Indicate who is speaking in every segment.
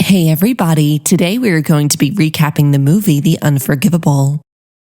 Speaker 1: Hey everybody, today we are going to be recapping the movie The Unforgivable.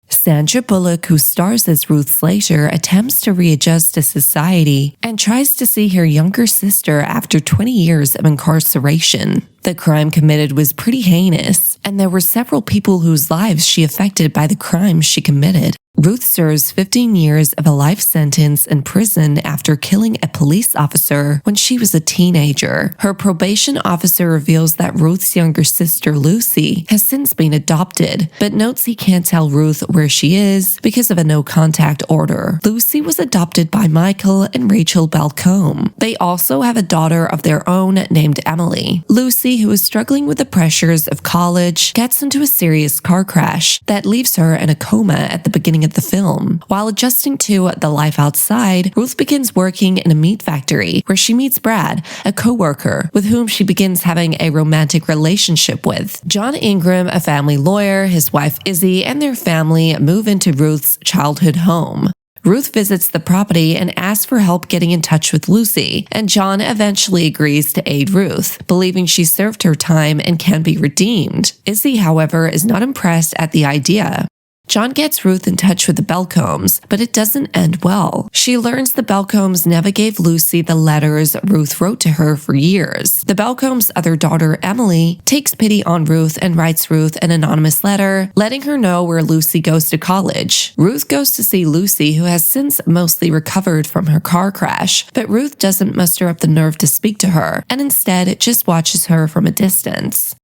Speaker 1: Sandra Bullock, who stars as Ruth Slater, attempts to readjust to society and tries to see her younger sister after 20 years of incarceration. The crime committed was pretty heinous, and there were several people whose lives she affected by the crimes she committed. Ruth serves 15 years of a life sentence in prison after killing a police officer when she was a teenager. Her probation officer reveals that Ruth's younger sister, Lucy, has since been adopted, but notes he can't tell Ruth where she is because of a no-contact order. Lucy was adopted by Michael and Rachel Balcombe. They also have a daughter of their own named Emily. Lucy, who is struggling with the pressures of college, gets into a serious car crash that leaves her in a coma at the beginning of the film. While adjusting to the life outside, Ruth begins working in a meat factory where she meets Brad, a co-worker with whom she begins having a romantic relationship with. John Ingram, a family lawyer, his wife Izzy, and their family move into Ruth's childhood home. Ruth visits the property and asks for help getting in touch with Lucy, and John eventually agrees to aid Ruth, believing she served her time and can be redeemed. Izzy, however, is not impressed at the idea. John gets Ruth in touch with the Balcombes, but it doesn't end well. She learns the Balcombes never gave Lucy the letters Ruth wrote to her for years. The Balcombes' other daughter, Emily, takes pity on Ruth and writes Ruth an anonymous letter, letting her know where Lucy goes to college. Ruth goes to see Lucy, who has since mostly recovered from her car crash, but Ruth doesn't muster up the nerve to speak to her, and instead just watches her from a distance.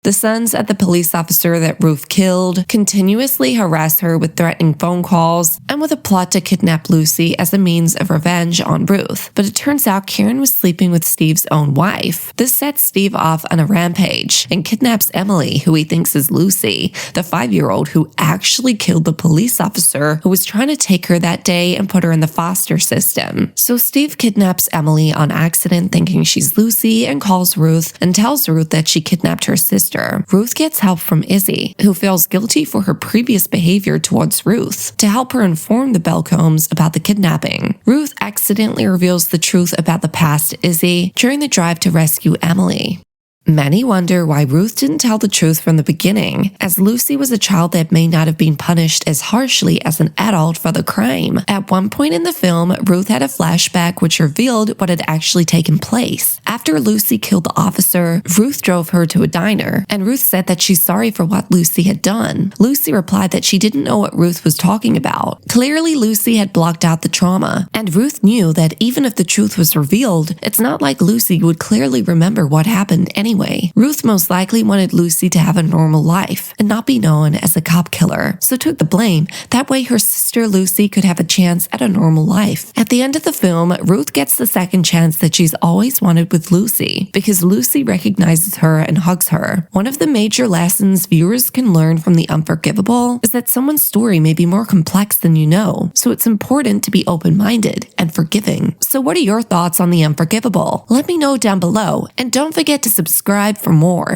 Speaker 1: The sons of the police officer that Ruth killed continuously harass her with threatening phone calls and with a plot to kidnap Lucy as a means of revenge on Ruth. But it turns out Karen was sleeping with Steve's own wife. This sets Steve off on a rampage and kidnaps Emily, who he thinks is Lucy, the 5-year-old who actually killed the police officer who was trying to take her that day and put her in the foster system. So Steve kidnaps Emily on accident thinking she's Lucy and calls Ruth and tells Ruth that she kidnapped her sister. Ruth gets help from Izzy, who feels guilty for her previous behavior towards Ruth, to help her inform the Balcombes about the kidnapping. Ruth accidentally reveals the truth about the past to Izzy during the drive to rescue Emily. Many wonder why Ruth didn't tell the truth from the beginning, as Lucy was a child that may not have been punished as harshly as an adult for the crime. At one point in the film, Ruth had a flashback which revealed what had actually taken place. After Lucy killed the officer, Ruth drove her to a diner, and Ruth said that she's sorry for what Lucy had done. Lucy replied that she didn't know what Ruth was talking about. Clearly, Lucy had blocked out the trauma, and Ruth knew that even if the truth was revealed, it's not like Lucy would clearly remember what happened anyway. Ruth most likely wanted Lucy to have a normal life and not be known as a cop killer, so took the blame. That way her sister Lucy could have a chance at a normal life. At the end of the film, Ruth gets the second chance that she's always wanted with Lucy, because Lucy recognizes her and hugs her. One of the major lessons viewers can learn from The Unforgivable is that someone's story may be more complex than you know, so it's important to be open-minded and forgiving. So what are your thoughts on The Unforgivable? Let me know down below, and don't forget to subscribe for more.